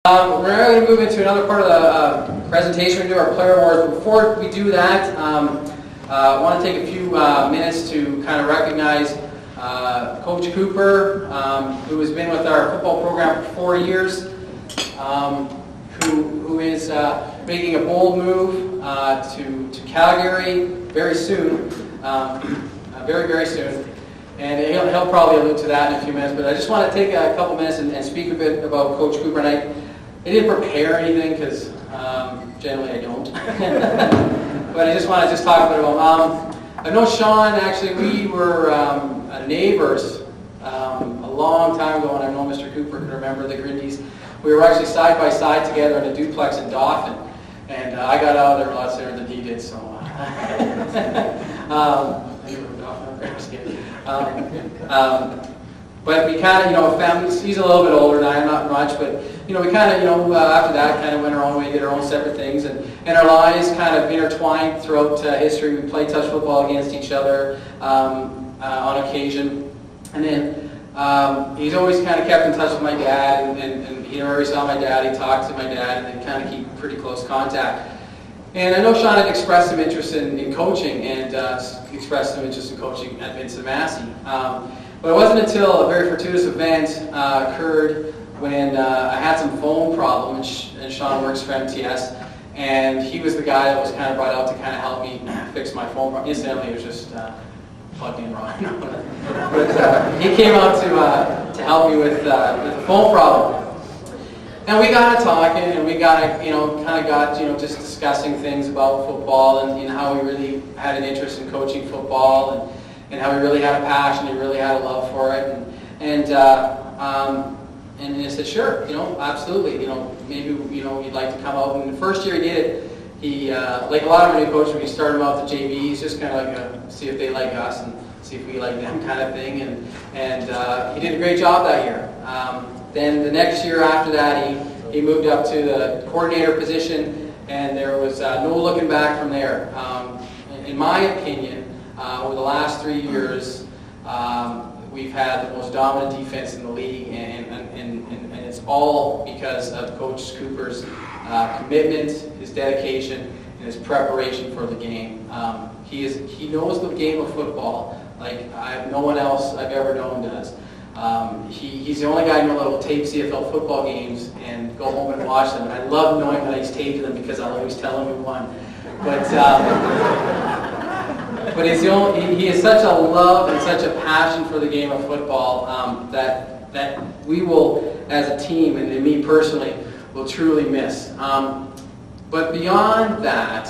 We're now going to move into another part of the presentation. We do our player awards. Before we do that, I want to take a few minutes to kind of recognize Coach Cooper, who has been with our football program for 4 years, who is making a bold move to Calgary very soon, very soon. And he'll probably allude to that in a few minutes, but I just want to take a couple minutes and speak a bit about Coach Cooper. And I didn't prepare anything because generally I don't. But I just want to talk a bit about him. I know Sean, actually, we were neighbors a long time ago, and I know Mr. Cooper can remember the Grindies. We were actually side by side together in a duplex in Dauphin, and I got out of there a lot sooner than he did, so... But we kind of, family, he's a little bit older than I am, not much, but, we kind of, after that, kind of went our own way, did our own separate things, and our lives kind of intertwined throughout history. We played touch football against each other on occasion, and then he's always kind of kept in touch with my dad, and whenever he saw my dad, he talked to my dad, and they kind of keep pretty close contact. And I know Sean had expressed some interest in coaching, and expressed some interest in coaching at Vincent Massey. But it wasn't until a very fortuitous event occurred when I had some phone problem, and Sean works for MTS, and he was the guy that was kind of brought out to kind of help me fix my phone problem. Incidentally, it was just plugged in wrong. But he came out to help me with the phone problem. And we got to talking, and we got to, just discussing things about football and how we really had an interest in coaching football, and how we really had a passion and really had a love for it, and he said, sure, absolutely, maybe you'd like to come out. And the first year he did it, he like a lot of new coaches, when you start him out the JVs, just kind of like see if they like us and see if we like them kind of thing, and he did a great job that year. Then the next year after that, he moved up to the coordinator position, and there was no looking back from there. In my opinion, over the last 3 years, we've had the most dominant defense in the league, and it's all because of Coach Cooper's commitment, his dedication, and his preparation for the game. He knows the game of football like no one else I've ever known does. He's the only guy I know that will tape CFL football games and go home and watch them. And I love knowing that he's taped them because I'll always tell him who won. But he has such a love and such a passion for the game of football that we will, as a team, and me personally, will truly miss. But beyond that,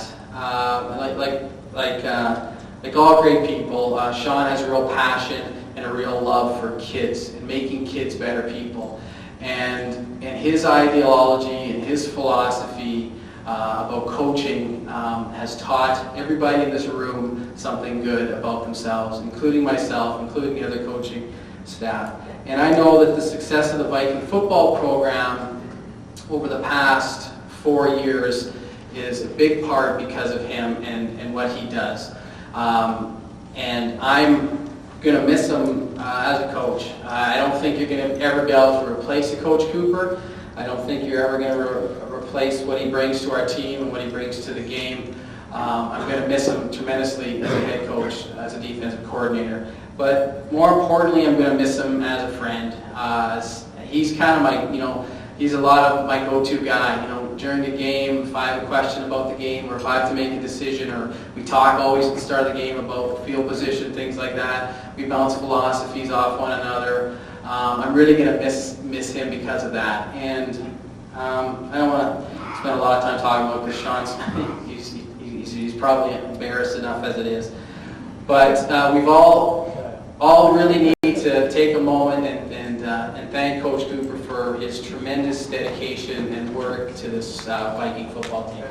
like all great people, Sean has a real passion and a real love for kids and making kids better people. And his ideology and his philosophy about coaching has taught everybody in this room something good about themselves, including myself, including the other coaching staff. And I know that the success of the Viking football program over the past 4 years is a big part because of him and what he does. And I'm going to miss him as a coach. I don't think you're going to ever be able to replace a Coach Cooper. I don't think you're ever going to replace what he brings to our team and what he brings to the game. I'm going to miss him tremendously as a head coach, as a defensive coordinator. But more importantly, I'm going to miss him as a friend. He's kind of my, he's a lot of my go-to guy. During the game, if I have a question about the game, or if I have to make a decision, or we talk always at the start of the game about field position, things like that. We bounce philosophies off one another. I'm really going to miss him because of that. And I don't want to spend a lot of time talking about this. Sean's he's probably embarrassed enough as it is. But we've all really need to take a moment and thank Coach Cooper for his tremendous dedication and work to this Viking football team.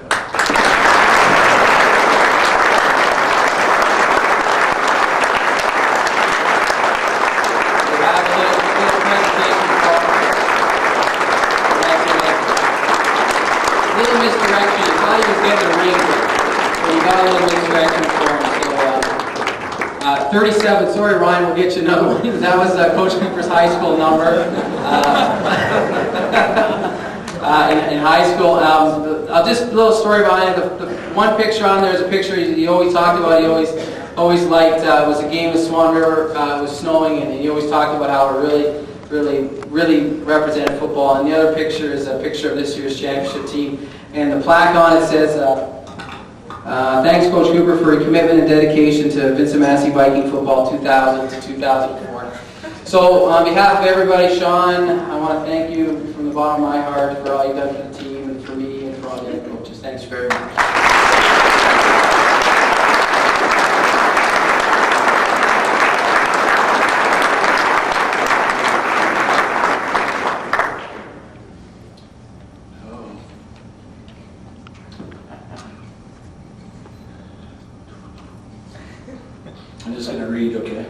Little misdirection. I thought he was getting a ring, but he got a little misdirection for him. So 37. Sorry, Ryan. We'll get you another one. That was Coach Cooper's high school number. in high school. I'll just a little story behind it. The one picture on there is a picture he always talked about. He always liked was a game of Swan River. It was snowing, and he always talked about how it really represented football. And the other picture is a picture of this year's championship team. And the plaque on it says, thanks Coach Cooper for your commitment and dedication to Vincent Massey Viking football 2000 to 2004. So on behalf of everybody, Sean, I want to thank you from the bottom of my heart for all you've done for the team and for me and for all the other coaches. Thanks very much. I'm just going to read, okay?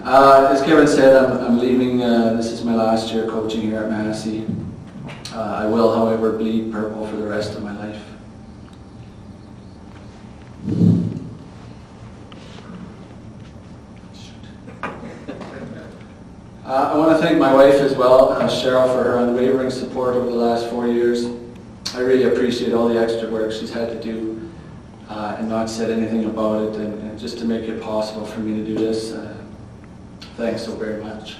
As Kevin said, I'm leaving. This is my last year coaching here at Massey. I will, however, bleed purple for the rest of my life. I want to thank my wife as well, Cheryl, for her unwavering support over the last 4 years. I really appreciate all the extra work she's had to do and not said anything about it, and just to make it possible for me to do this. Thanks so very much.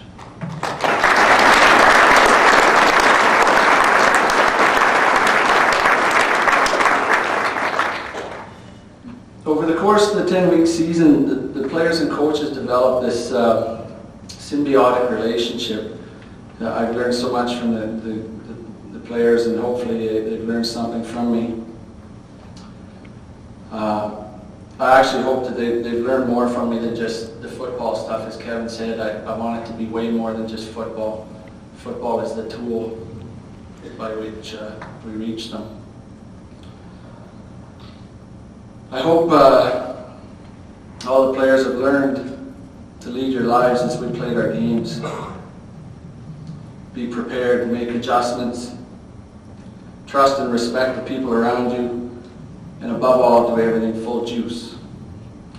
Over the course of the 10-week season, the players and coaches developed this symbiotic relationship. I've learned so much from the players, and hopefully they've learned something from me. I actually hope that they've learned more from me than just the football stuff. As Kevin said, I want it to be way more than just football. Football is the tool by which we reach them. I hope all the players have learned to lead your lives as we played our games. Be prepared, make adjustments, trust and respect the people around you, and above all, do everything full juice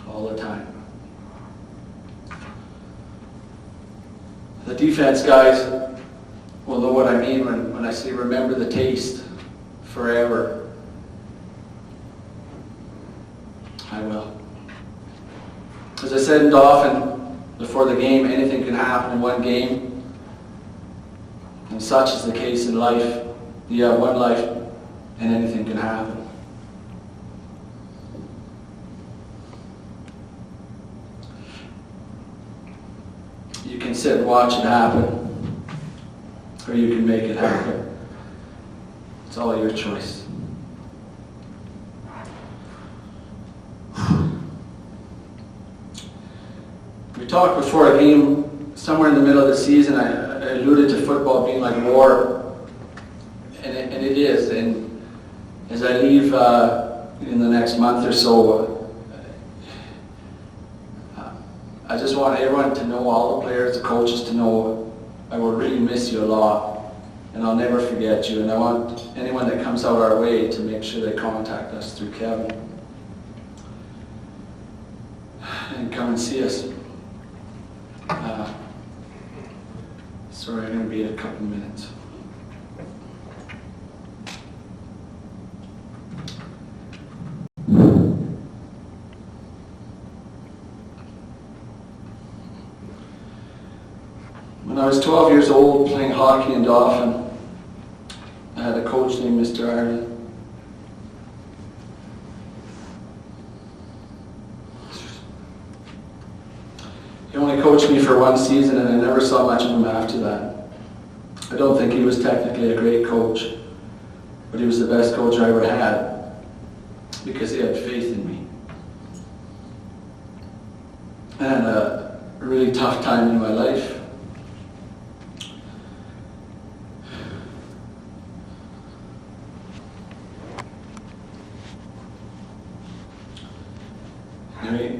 all the time. The defense guys will know what I mean when I say remember the taste forever. I will. As I said often before the game, anything can happen in one game. And such is the case in life. You have one life and anything can happen. You can sit and watch it happen, or you can make it happen. It's all your choice. We talked before a game, somewhere in the middle of the season, I alluded to football being like war, and it is. And as I leave in the next month or so, I just want everyone to know, all the players, the coaches to know, I will really miss you a lot, and I'll never forget you. And I want anyone that comes out our way to make sure they contact us through Kevin and come and see us. Sorry, I'm going to be in a couple minutes. When I was 12 years old, playing hockey in Dauphin, I had a coach named Mr. Ireland. He only coached me for one season, and I never saw much of him after that. I don't think he was technically a great coach, but he was the best coach I ever had because he had faith in me. I had a really tough time in my life.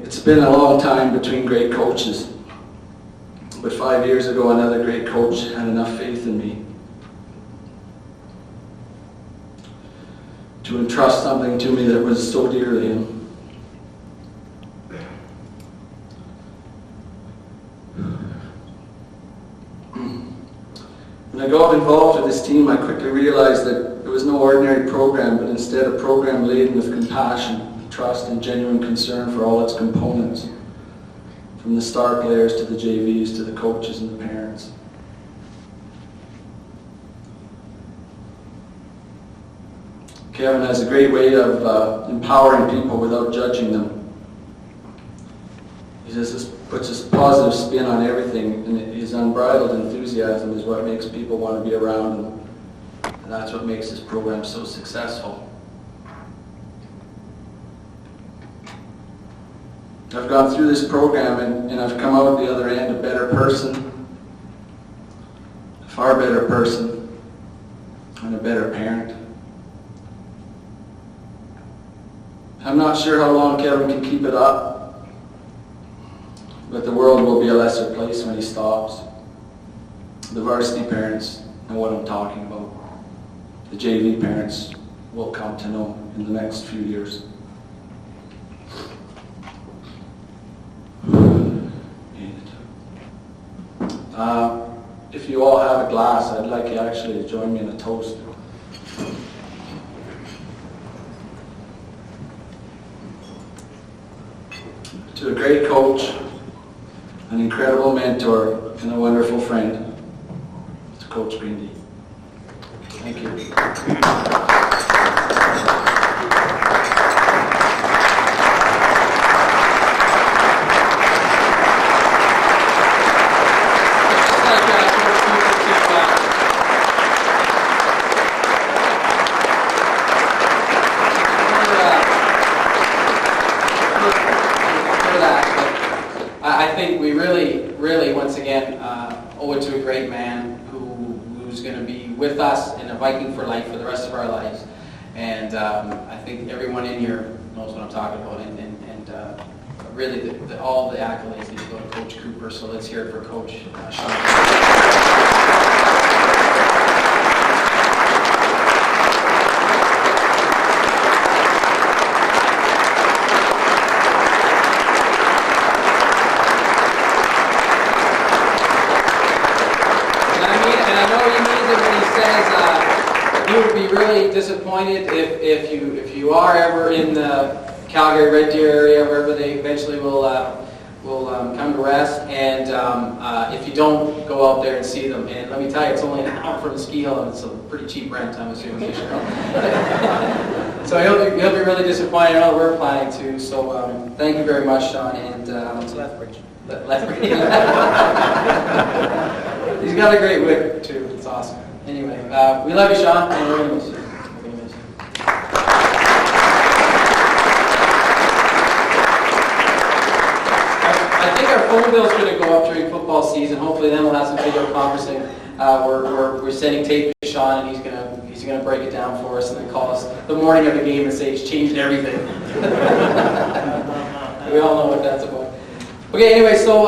It's been a long time between great coaches, but 5 years ago another great coach had enough faith in me to entrust something to me that was so dear to him. When I go out involved with this team, I quickly realized that it was no ordinary program, but instead a program laden with compassion, trust, and genuine concern for all its components, from the star players to the JVs to the coaches and the parents. Kevin has a great way of empowering people without judging them. He just puts a positive spin on everything, and his unbridled enthusiasm is what makes people want to be around him. And that's what makes this program so successful. I've gone through this program and I've come out the other end a better person, a far better person, and a better parent. I'm not sure how long Kevin can keep it up, but the world will be a lesser place when he stops. The varsity parents know what I'm talking about. The JV parents will come to know in the next few years. If you all have a glass, I'd like you actually to join me in a toast. To a great coach, an incredible mentor, and a wonderful friend, to Coach Greendy. Thank you. I think we really, once again, owe it to a great man who's going to be with us in a Viking for life for the rest of our lives. And I think everyone in here knows what I'm talking about. And really, all the accolades need to go to Coach Cooper. So let's hear it for Coach Sean. He would be really disappointed if you are ever in the Calgary Red Deer area, wherever they eventually will come to rest, and if you don't go out there and see them. And let me tell you, it's only an hour from the ski hill, and it's a pretty cheap rent, I'm assuming. So he'll be really disappointed. I know we're planning to. So thank you very much, Sean. And Lethbridge. He's got a great whip too. It's awesome. Anyway, we love you, Sean, and we're going to miss you. I think our phone bill is going to go up during football season. Hopefully, then we'll have some video conferencing. We're sending tape to Sean, and he's going to break it down for us, and then call us the morning of the game and say it's changed everything. We all know what that's about. Okay, anyway, so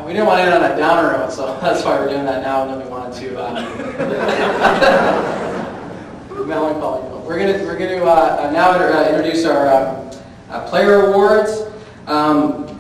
we didn't want to end on a downer note, so that's why we're doing that now, and then we wanted to melancholy note. We're going to now introduce our player awards.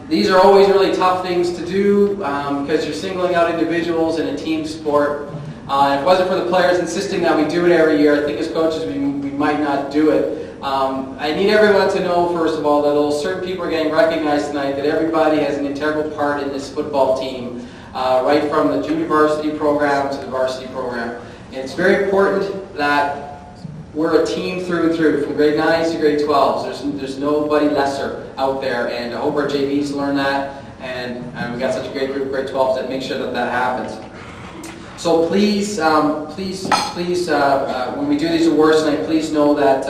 These are always really tough things to do because you're singling out individuals in a team sport. If it wasn't for the players insisting that we do it every year, I think as coaches we might not do it. I need everyone to know, first of all, that although certain people are getting recognized tonight, that everybody has an integral part in this football team, right from the junior varsity program to the varsity program. And it's very important that we're a team through and through, from grade 9s to grade 12s. There's nobody lesser out there, and I hope our JVs learn that, and we've got such a great group of grade 12s that make sure that happens. So please, when we do these awards tonight, please know that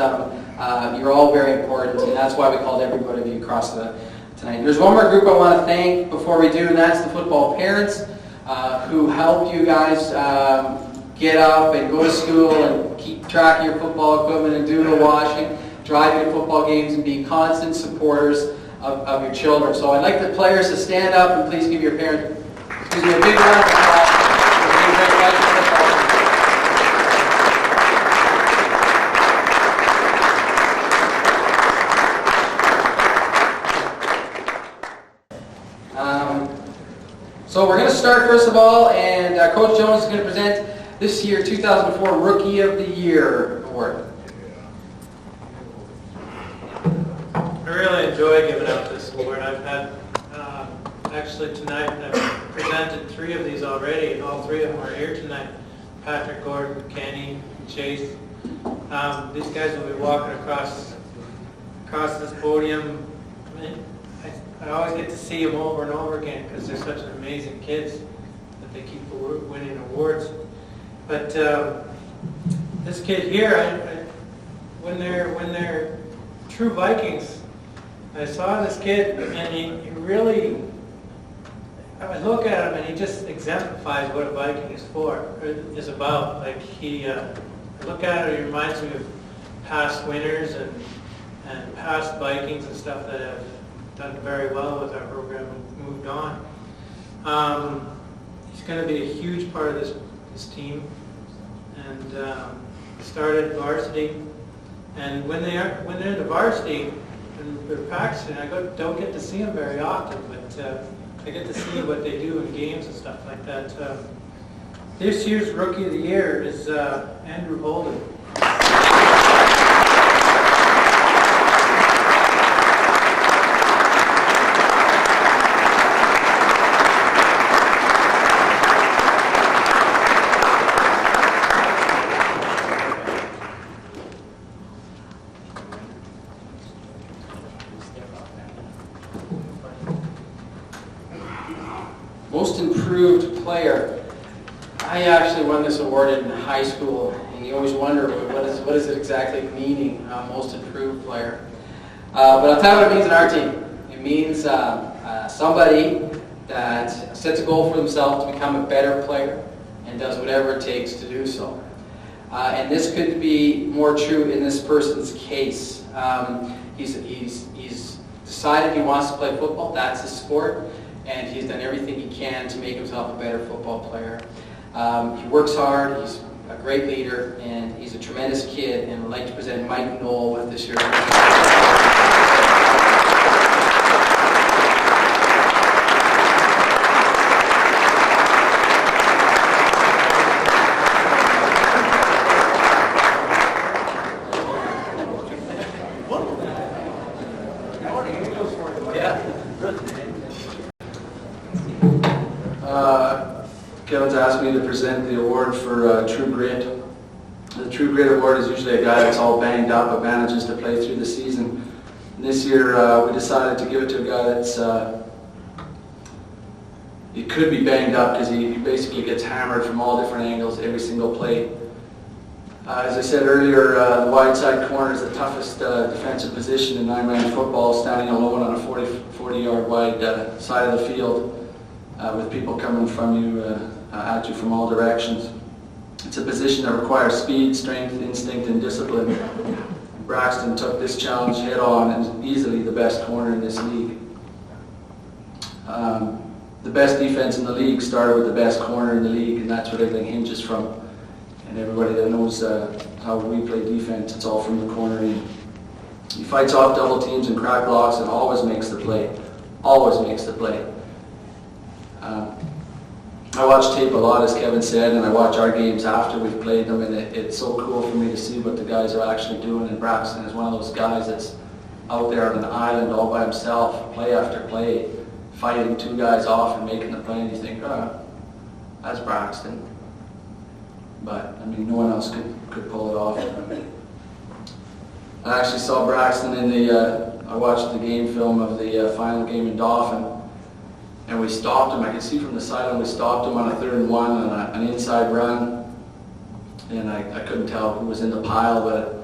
you're all very important, and that's why we called every one of you across tonight. There's one more group I want to thank before we do, and that's the football parents who help you guys get up and go to school and keep track of your football equipment and do the washing, drive you to football games, and be constant supporters of your children. So I'd like the players to stand up and please give your parents a big round of applause. So we're going to start first of all, and Coach Jones is going to present this year 2004 Rookie of the Year award. I really enjoy giving out this award. I've had, actually tonight, I've presented 3 of these already, and all 3 of them are here tonight. Patrick, Gordon, Kenny, and Chase. These guys will be walking across this podium. I mean, I always get to see them over and over again because they're such amazing kids that they keep winning awards. But this kid here, when they're true Vikings, I saw this kid and he really, I would look at him and he just exemplifies what a Viking is about. Like I look at it, he reminds me of past winners and past Vikings and stuff that have done very well with our program and moved on. He's going to be a huge part of this team, and started varsity. And when they're in the varsity and they're practicing, I don't get to see them very often, but I get to see what they do in games and stuff like that. This year's Rookie of the Year is Andrew Holden. Most Improved Player. I actually won this award in high school, and you always wonder what is it exactly meaning, Most Improved Player. But I'll tell you what it means in our team. It means somebody that sets a goal for themselves to become a better player and does whatever it takes to do so. And this could be more true in this person's case. He's decided he wants to play football. That's his sport. And he's done everything he can to make himself a better football player. He works hard, he's a great leader, and he's a tremendous kid, and I'd like to present Mike Knoll with this year's Kevin's asked me to present the award for True Grit. The True Grit Award is usually a guy that's all banged up but manages to play through the season. And this year we decided to give it to a guy that's he could be banged up because he basically gets hammered from all different angles every single play. As I said earlier, the wide side corner is the toughest defensive position in nine-man football, standing alone on a 40-yard wide side of the field with people coming from you, at you from all directions. It's a position that requires speed, strength, instinct, and discipline. Braxton took this challenge head on and is easily the best corner in this league. The best defense in the league started with the best corner in the league, and that's what everything hinges from. And everybody that knows how we play defense, it's all from the corner in. He fights off double teams and crack blocks and always makes the play. Always makes the play. I watch tape a lot, as Kevin said, and I watch our games after we've played them, and it's so cool for me to see what the guys are actually doing. And Braxton is one of those guys that's out there on an island all by himself, play after play, fighting two guys off and making the play, and you think, that's Braxton. But, I mean, no one else could pull it off. I actually saw Braxton in I watched the game film of the final game in Dauphin, and we stopped him. I could see from the sideline we stopped him on a 3rd and 1 on an inside run, and I couldn't tell who was in the pile, but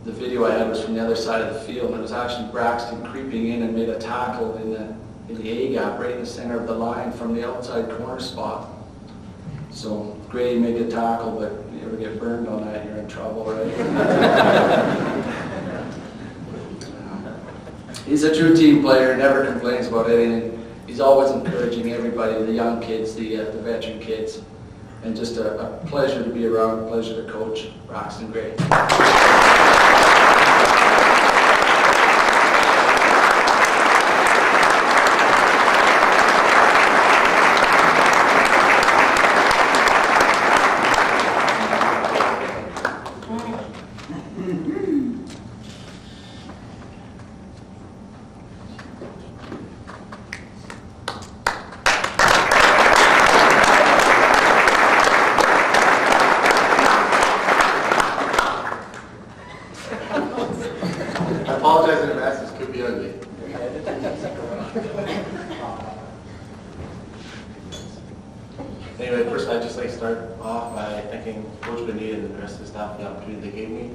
the video I had was from the other side of the field, and it was actually Braxton creeping in and made a tackle in the A-gap, right in the center of the line from the outside corner spot. So great, you make a tackle, but if you ever get burned on that, you're in trouble, right? He's a true team player, never complains about anything. He's always encouraging everybody, the young kids, the veteran kids. And just a pleasure to be around, a pleasure to coach. Braxton, great. thanking Coach Benita and the rest of the staff for the opportunity they gave me.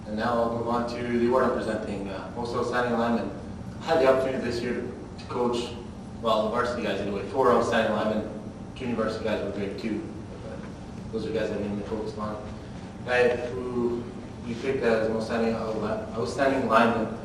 And now I'll move on to the award I'm presenting, Most Outstanding Lineman. I had the opportunity this year to coach, well, the varsity guys anyway, 4 outstanding linemen. Junior varsity guys were great too. Those are guys I mainly focused on. The guy who we picked as most outstanding lineman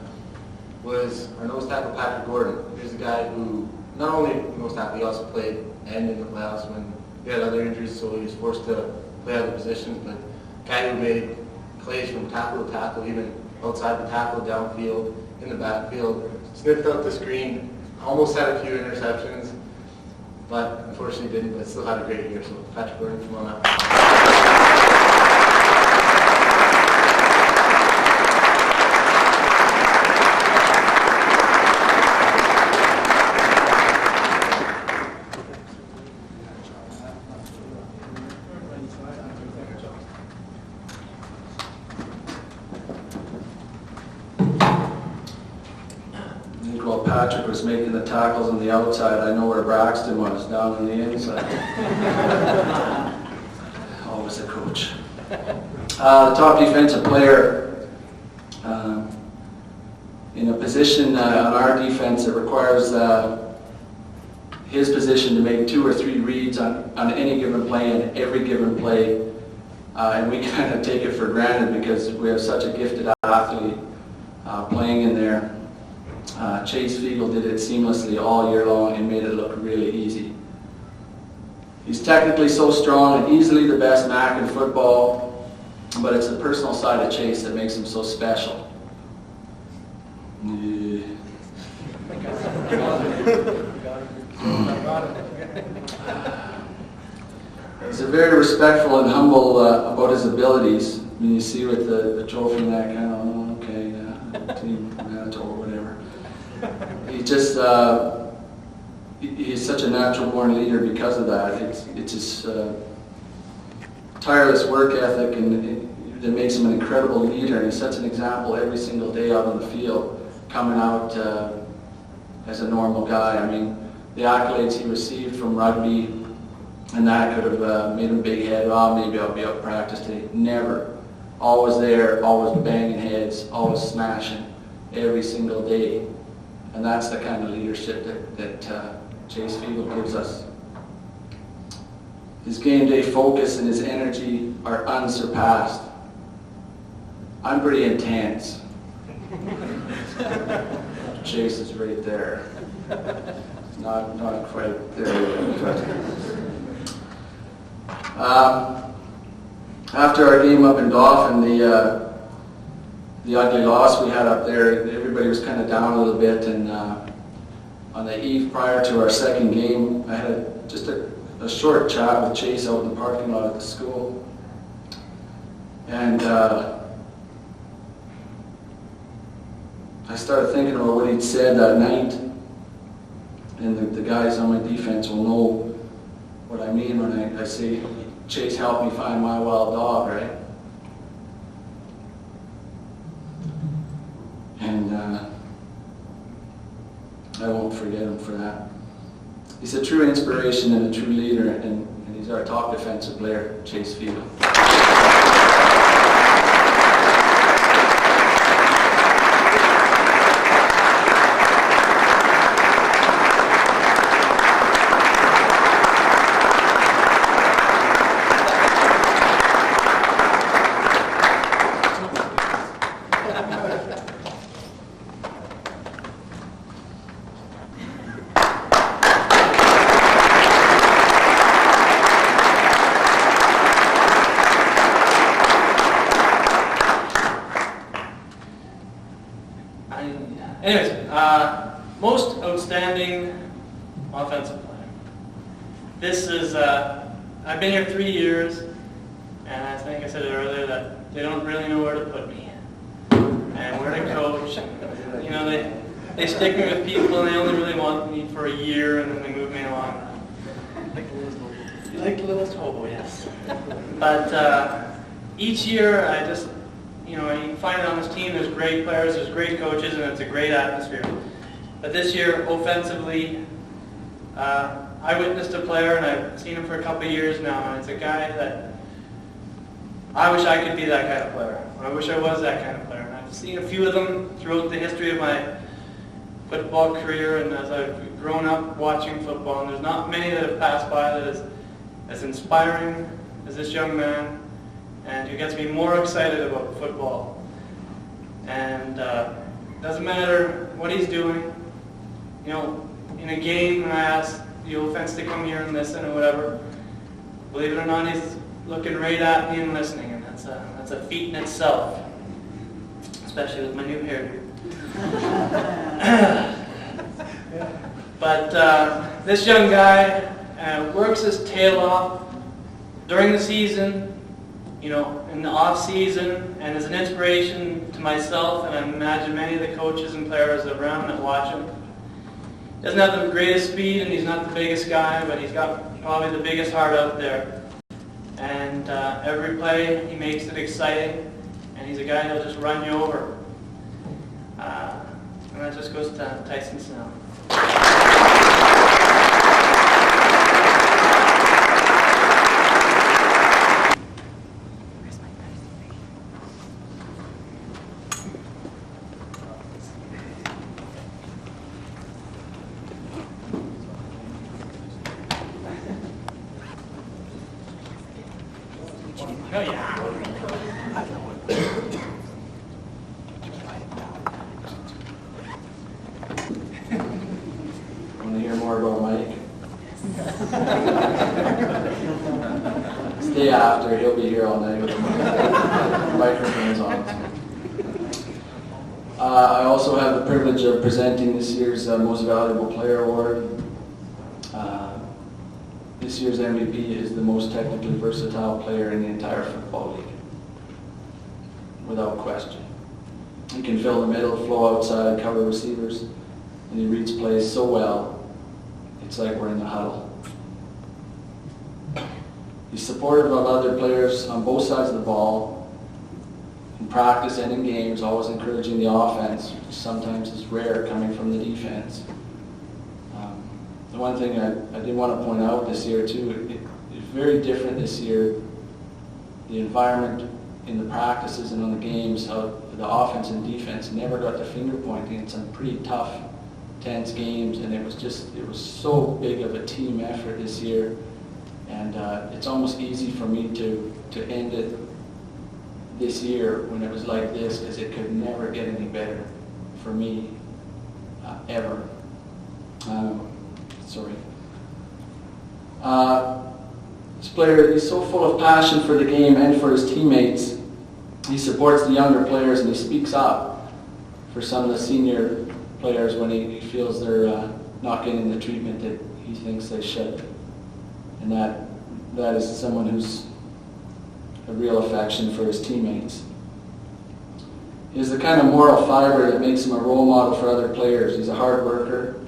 was our nose tackle Patrick Gordon. He's a guy who not only nose tackle, he also played end in the playoffs when he had other injuries, so he was forced to play other positions. But a guy who made plays from tackle to tackle, even outside the tackle, downfield, in the backfield, sniffed out the screen, almost had a few interceptions, but unfortunately didn't, but still had a great year. So Patrick Gordon, come on up. While Patrick was making the tackles on the outside, I know where Braxton was, down on the inside. Always a coach. The top defensive player, in a position on our defense that requires his position to make 2 or 3 reads on any given play and every given play. And we kind of take it for granted because we have such a gifted athlete playing in there. Chase Fiegel did it seamlessly all year long and made it look really easy. He's technically so strong and easily the best Mac in football, but it's the personal side of Chase that makes him so special. Yeah. He's a very respectful and humble about his abilities. I mean, you see with the trophy and that kind of, oh, okay, team Manitoba, whatever. He just, he's such a natural born leader because of that. It's his tireless work ethic and that makes him an incredible leader. And he sets an example every single day out on the field, coming out as a normal guy. I mean, the accolades he received from rugby and that could have made him big head. Oh, maybe I'll be out practice today. Never. Always there, always banging heads, always smashing every single day. And that's the kind of leadership that Chase Fiegel gives us. His game day focus and his energy are unsurpassed. I'm pretty intense. Chase is right there. Not quite there. After our game up in Dauphin, the ugly loss we had up there, everybody was kind of down a little bit, and on the eve prior to our second game, I had just a short chat with Chase out in the parking lot at the school. And I started thinking about what he'd said that night, and the guys on my defense will know what I mean when I say, Chase helped me find my wild dog, right? And I won't forget him for that. He's a true inspiration and a true leader, and he's our top defensive player, Chase Fiegel. Anyways, most outstanding offensive player. This is, I've been here 3 years, and I think I said it earlier that they don't really know where to put me. And where to coach. And, you know, they stick me with people and they only really want me for a year and then they move me along. You like Lewis Hobo, yes. But each year I just, you know, you find it on this team, there's great players, there's great coaches, and it's a great atmosphere. But this year, offensively, I witnessed a player, and I've seen him for a couple of years now, and it's a guy that I wish I could be that kind of player. I wish I was that kind of player. And I've seen a few of them throughout the history of my football career and as I've grown up watching football, and there's not many that have passed by that is as inspiring as this young man, and who gets me more excited about football. And doesn't matter what he's doing, you know, in a game when I ask the offense to come here and listen or whatever, believe it or not, he's looking right at me and listening, and that's a feat in itself, especially with my new hairdo. But this young guy works his tail off during the season, you know, in the off season, and is an inspiration to myself, and I imagine many of the coaches and players around that watch him. Doesn't have the greatest speed, and he's not the biggest guy, but he's got probably the biggest heart out there. And every play, he makes it exciting, and he's a guy that'll just run you over. And that just goes to Tyson Snell. Oh yeah. Want to hear more about Mike? Stay after, he'll be here all night with the microphones on. I also have the privilege of presenting this year's Most Valuable Player Award. This year's MVP is the most technically versatile player in the entire football league, without question. He can fill the middle, flow outside, cover receivers, and he reads plays so well, it's like we're in the huddle. He's supportive of other players on both sides of the ball, in practice and in games, always encouraging the offense, which sometimes is rare coming from the defense. The one thing I did want to point out this year too, it's very different this year. The environment in the practices and on the games, how the offense and defense never got the finger pointing in some pretty tough, tense games, and it was so big of a team effort this year. And it's almost easy for me to end it this year when it was like this, because it could never get any better for me, ever. This player, he's so full of passion for the game and for his teammates. He supports the younger players and he speaks up for some of the senior players when he feels they're not getting the treatment that he thinks they should. And that is someone who's a real affection for his teammates. He has the kind of moral fiber that makes him a role model for other players. He's a hard worker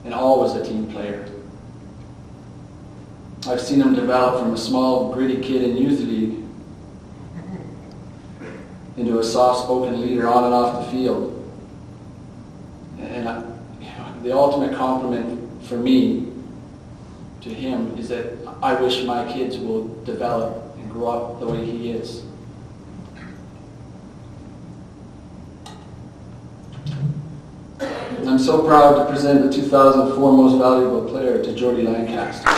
and always a team player. I've seen him develop from a small, gritty kid in youth league into a soft-spoken leader on and off the field. And the ultimate compliment for me to him is that I wish my kids will develop and grow up the way he is. And I'm so proud to present the 2004 Most Valuable Player to Jody Lancaster.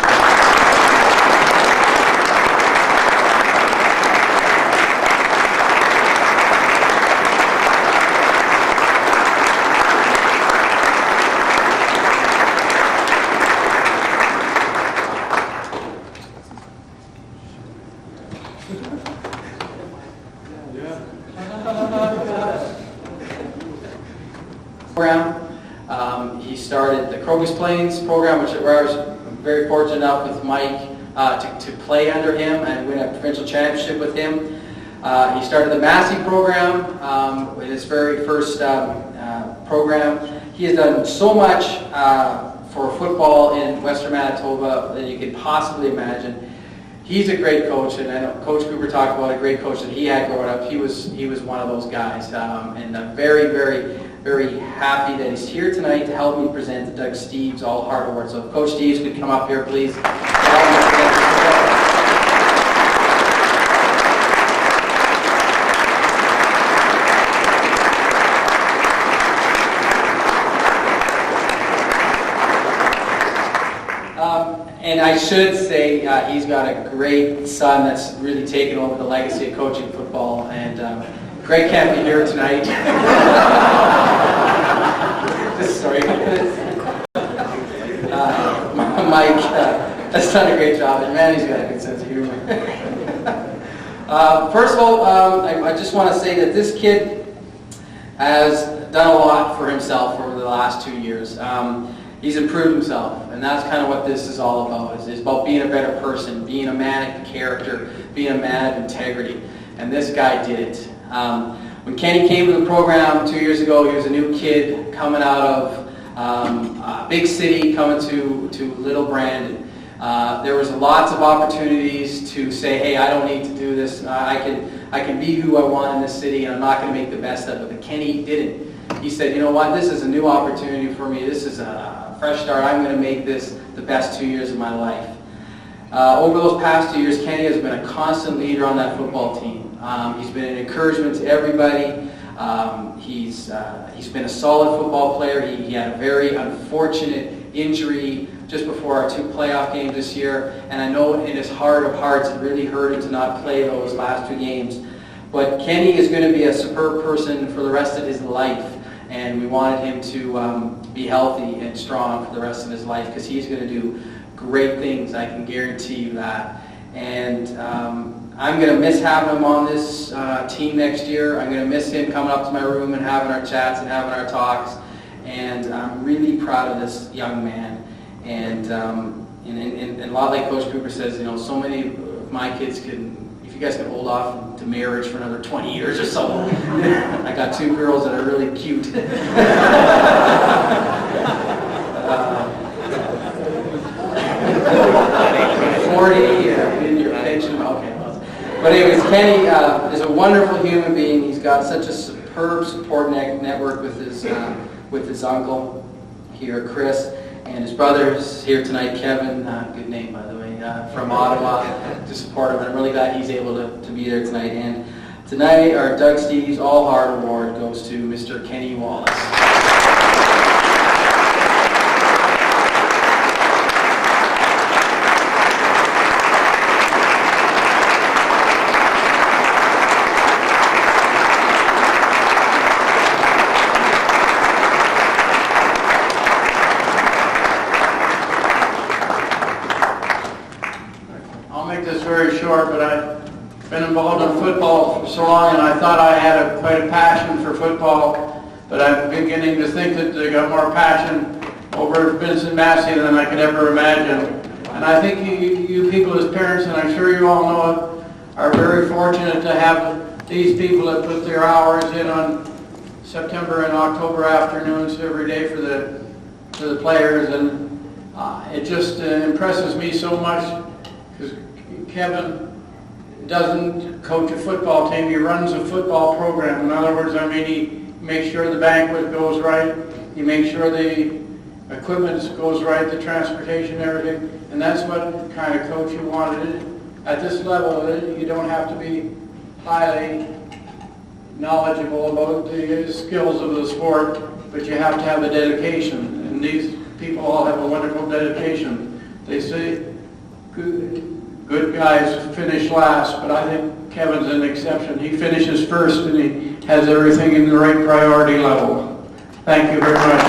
Program. He started the Crokes Plains program, where I was very fortunate enough with Mike to play under him and win a provincial championship with him. He started the Massey program with his very first program. He has done so much for football in Western Manitoba that you could possibly imagine. He's a great coach, and I know Coach Cooper talked about a great coach that he had growing up. He was one of those guys, and I'm very, very, very happy that he's here tonight to help me present the Doug Steeves All Heart Award. So Coach Steeves could come up here, please. I should say he's got a great son that's really taken over the legacy of coaching football, and Greg can't be here tonight. Sorry. Mike has done a great job, and man, he's got a good sense of humor. First of all, I just want to say that this kid has done a lot for himself over the last 2 years. He's improved himself, and that's kind of what this is all about. It's about being a better person, being a man of character, being a man of integrity, and this guy did it. When Kenny came to the program 2 years ago, he was a new kid coming out of a big city, coming to Little Brandon. There was lots of opportunities to say, hey, I don't need to do this. I can be who I want in this city, and I'm not going to make the best of it. But Kenny didn't. He said, you know what, this is a new opportunity for me. This is a fresh start. I'm going to make this the best 2 years of my life. Over those past 2 years, Kenny has been a constant leader on that football team. He's been an encouragement to everybody. He's been a solid football player. He had a very unfortunate injury just before our 2 playoff games this year, and I know in his heart of hearts it really hurt him to not play those last 2 games. But Kenny is going to be a superb person for the rest of his life, and we wanted him to be healthy and strong for the rest of his life, because he's going to do great things, I can guarantee you that. And I'm going to miss having him on this team next year. I'm going to miss him coming up to my room and having our chats and having our talks. And I'm really proud of this young man. And a lot like Coach Cooper says, you know, so many of my kids can, if you guys can hold off to marriage for another 20 years or so. I got 2 girls that are really cute. 40 in your pension. Okay. But anyways, Kenny is a wonderful human being. He's got such a superb support network with his uncle here, Chris, and his brothers here tonight, Kevin, good name by the way, from Ottawa, to support him. And I'm really glad he's able to be there tonight. And tonight, our Doug Steves All Heart Award goes to Mr. Kenny Wallace. But I've been involved in football for so long, and I thought I had quite a passion for football, but I'm beginning to think that I got more passion over Vincent Massey than I could ever imagine. And I think you people as parents, and I'm sure you all know it, are very fortunate to have these people that put their hours in on September and October afternoons every day for the players, and it just impresses me so much, because Kevin doesn't coach a football team, he runs a football program. In other words, I mean, he makes sure the banquet goes right, he makes sure the equipment goes right, the transportation, everything, and that's what kind of coach you wanted. At this level, you don't have to be highly knowledgeable about the skills of the sport, but you have to have a dedication, and these people all have a wonderful dedication. They say, good guys finish last, but I think Kevin's an exception. He finishes first, and he has everything in the right priority level. Thank you very much.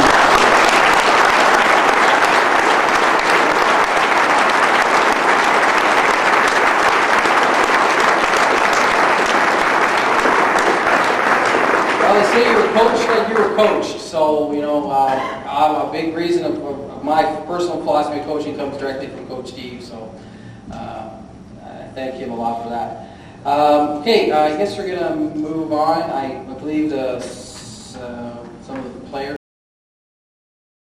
Well, they say you were coached like you were coached. So, you know, a big reason of my personal philosophy of coaching comes directly from Coach Steve. So. Thank him a lot for that. Okay, I guess we're going to move on. I believe some of the